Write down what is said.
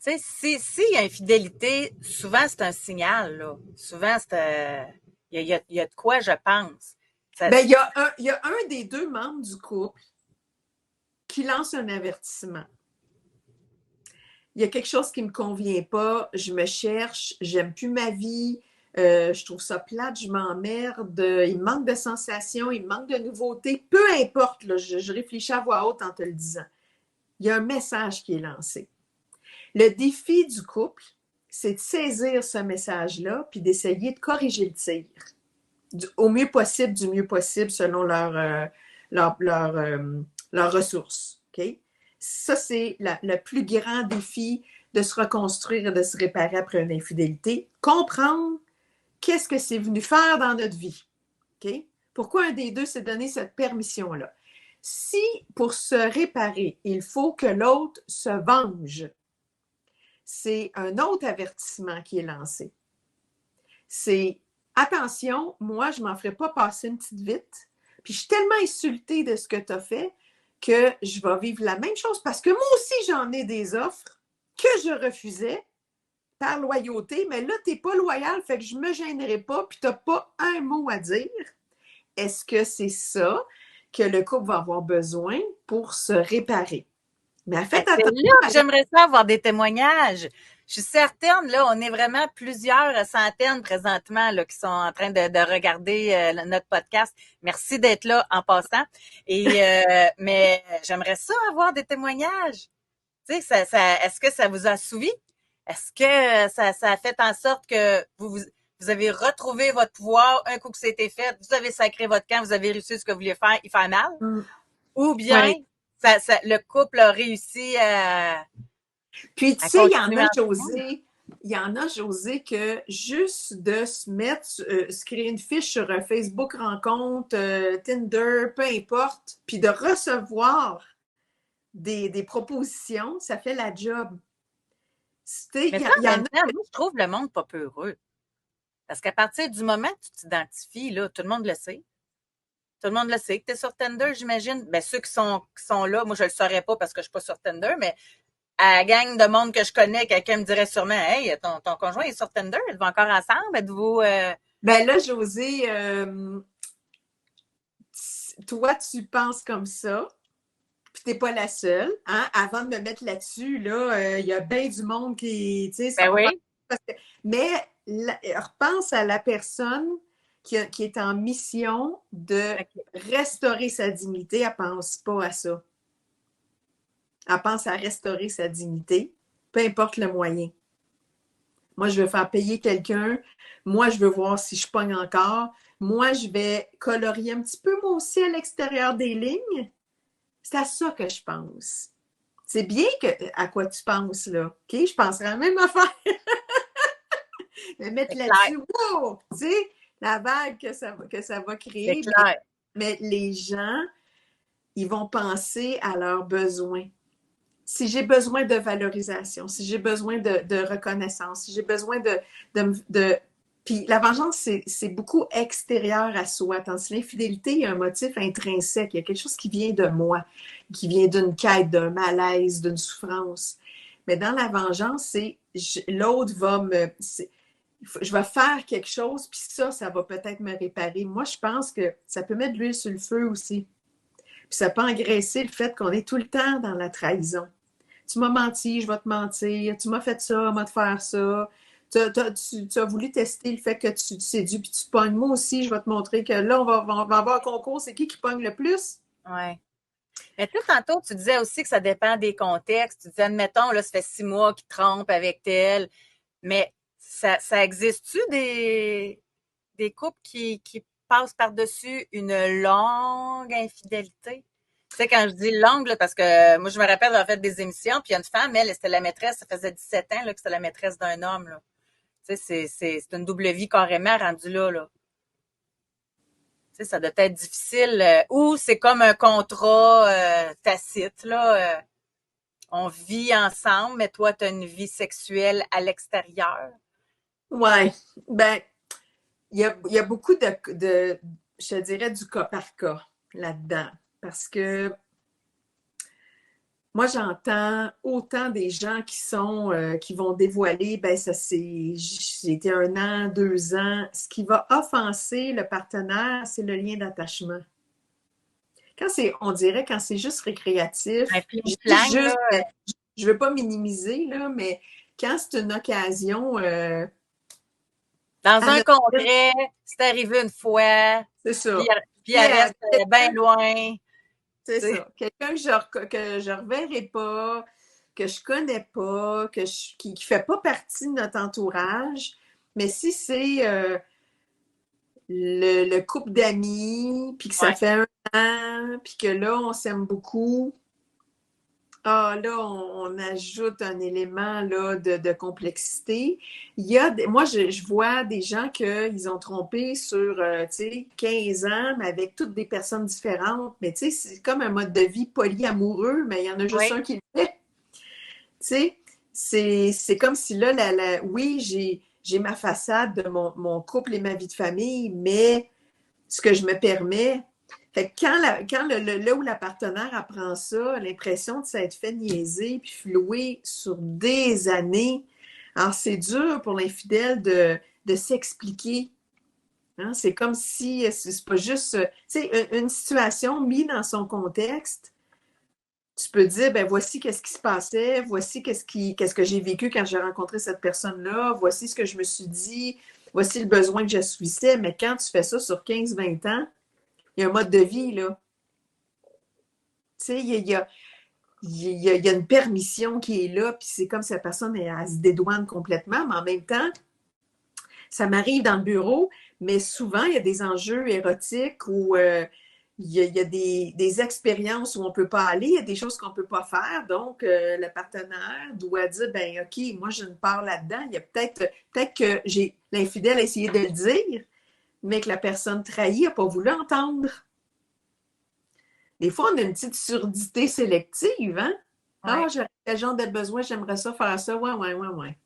Tu sais, s'il y a infidélité, souvent c'est un signal, là. Souvent, il y a de quoi, je pense. Ça, Ben, il y a un des deux membres du couple qui lance un avertissement. Il y a quelque chose qui ne me convient pas, je me cherche, j'aime plus ma vie, je trouve ça plate, je m'emmerde, il me manque de sensations, il me manque de nouveautés, peu importe, là, je réfléchis à voix haute en te le disant. Il y a un message qui est lancé. Le défi du couple, c'est de saisir ce message-là puis d'essayer de corriger le tir au mieux possible, du mieux possible selon leurs ressources. Okay? Ça, c'est le plus grand défi de se reconstruire et de se réparer après une infidélité. Comprendre qu'est-ce que c'est venu faire dans notre vie. Okay? Pourquoi un des deux s'est donné cette permission-là? Si, pour se réparer, il faut que l'autre se venge, c'est un autre avertissement qui est lancé. C'est attention, moi, je ne m'en ferai pas passer une petite vite. Puis je suis tellement insultée de ce que tu as fait que je vais vivre la même chose parce que moi aussi, j'en ai des offres que je refusais par loyauté, mais là, tu n'es pas loyal, fait que je ne me gênerai pas, puis tu n'as pas un mot à dire. Est-ce que c'est ça que le couple va avoir besoin pour se réparer? Mais ben, faites c'est attention là que j'aimerais ça avoir des témoignages. Je suis certaine, là, on est vraiment plusieurs centaines présentement là, qui sont en train de regarder notre podcast. Merci d'être là en passant. Mais j'aimerais ça avoir des témoignages. Tu sais, est-ce que ça vous a assouvi? Est-ce que ça a fait en sorte que vous avez retrouvé votre pouvoir un coup que c'était fait, vous avez sacré votre camp, vous avez réussi ce que vous vouliez faire, il fait mal? Mm. Ou bien Oui. le couple a réussi Puis, tu à sais, continuer ensemble? Il y en a, José, que juste de se mettre, se créer une fiche sur Facebook rencontre, Tinder, peu importe, puis de recevoir des propositions, ça fait la job. Tu sais, Mais ça, il y en en même a. temps, moi, je trouve le monde pas peu heureux. Parce qu'à partir du moment que tu t'identifies, là, tout le monde le sait. Tout le monde le sait que tu es sur Tinder, j'imagine. Ben, ceux qui sont là, moi, je le saurais pas parce que je suis pas sur Tinder, mais à la gang de monde que je connais, quelqu'un me dirait sûrement, hey, ton conjoint est sur Tinder, êtes-vous encore ensemble? Êtes-vous, Ben là, José, toi, tu penses comme ça, puis t'es pas la seule. Hein? Avant de me mettre là-dessus, là, il y a bien du monde qui, tu sais, ben sont pas. oui. Mais repense à la personne qui est en mission de OK. restaurer sa dignité. Elle ne pense pas à ça. Elle pense à restaurer sa dignité, peu importe le moyen. Moi, je veux faire payer quelqu'un. Moi, je veux voir si je pogne encore. Moi, je vais colorier un petit peu moi aussi à l'extérieur des lignes. C'est à ça que je pense. C'est bien à quoi tu penses, là. OK? Je penserais à la même affaire. Mais mettre C'est clair. là-dessus, wow! Tu sais, la vague que ça va C'est créer. clair. Mais les gens, ils vont penser à leurs besoins. Si j'ai besoin de valorisation, si j'ai besoin de reconnaissance, si j'ai besoin de. Puis la vengeance, c'est beaucoup extérieur à soi. Tandis que l'infidélité, il y a un motif intrinsèque. Il y a quelque chose qui vient de moi, qui vient d'une quête, d'un malaise, d'une souffrance. Mais dans la vengeance, c'est l'autre va me. Je vais faire quelque chose, puis ça va peut-être me réparer. Moi, je pense que ça peut mettre de l'huile sur le feu aussi. Puis ça peut engraisser le fait qu'on est tout le temps dans la trahison. Tu m'as menti, je vais te mentir. Tu m'as fait ça, moi te faire ça. Tu as voulu tester le fait que tu séduis puis tu te pognes. Moi aussi, je vais te montrer que là, on va avoir un concours. C'est qui pogne le plus? Ouais. Mais tout tantôt, tu disais aussi que ça dépend des contextes. Tu disais, admettons, là, ça fait 6 mois qu'il trompe avec tel. Mais ça existe-tu des couples qui passent par-dessus une longue infidélité? Tu sais, quand je dis longue, là, parce que moi, je me rappelle d'avoir fait des émissions, puis il y a une femme, elle, c'était la maîtresse, ça faisait 17 ans là, que c'était la maîtresse d'un homme. Là. Tu sais, c'est une double vie carrément rendue là. Là. Tu sais, ça doit être difficile. Ou c'est comme un contrat tacite, là. On vit ensemble, mais toi, tu as une vie sexuelle à l'extérieur. Ouais. Ben, il y a beaucoup je te dirais, du cas par cas là-dedans. Parce que moi, j'entends autant des gens qui vont dévoiler, ben ça c'était 1 an, 2 ans. Ce qui va offenser le partenaire, c'est le lien d'attachement. On dirait, quand c'est juste Un récréatif, je dis fling-flang, là, juste, je veux pas minimiser, là, mais quand c'est une occasion dans un anodine, congrès, c'est arrivé une fois, c'est puis, ça. puis Puis elle reste bien loin. c'est Tu sais. ça. Quelqu'un que je reverrai pas, que je connais pas, qui fait pas partie de notre entourage. Mais si c'est le couple d'amis, puis que ça Ouais. fait 1 an, puis que là, on s'aime beaucoup, ah, là, on ajoute un élément là, de complexité. Moi, je vois des gens qu'ils ont trompé sur, 15 ans, mais avec toutes des personnes différentes. Mais tu sais, c'est comme un mode de vie polyamoureux, mais il y en a juste Oui. un qui le fait. Tu sais, c'est comme si là, oui, j'ai ma façade de mon couple et ma vie de famille, mais ce que je me permets. Fait que là où la partenaire apprend ça, l'impression de s'être fait niaiser puis flouer sur des années, alors c'est dur pour l'infidèle de s'expliquer. Hein? C'est comme si c'est pas juste, tu sais, une situation mise dans son contexte. Tu peux dire, ben voici qu'est-ce qui se passait, voici qu'est-ce que j'ai vécu quand j'ai rencontré cette personne-là, voici ce que je me suis dit, voici le besoin que j'assouvissais. Mais quand tu fais ça sur 15-20 ans, il y a un mode de vie, là. Tu sais, il y a une permission qui est là, puis c'est comme si la personne, elle se dédouane complètement, mais en même temps, ça m'arrive dans le bureau, mais souvent, il y a des enjeux érotiques où il y a des expériences où on ne peut pas aller, il y a des choses qu'on ne peut pas faire, donc le partenaire doit dire, ben OK, moi, je ne pars là-dedans, il y a peut-être que l'infidèle a essayé de le dire, mais que la personne trahie n'a pas voulu entendre. Des fois, on a une petite surdité sélective, hein? Ah, Ouais. j'aurais tel genre de besoin, j'aimerais ça faire ça. Ouais, ouais, ouais, ouais.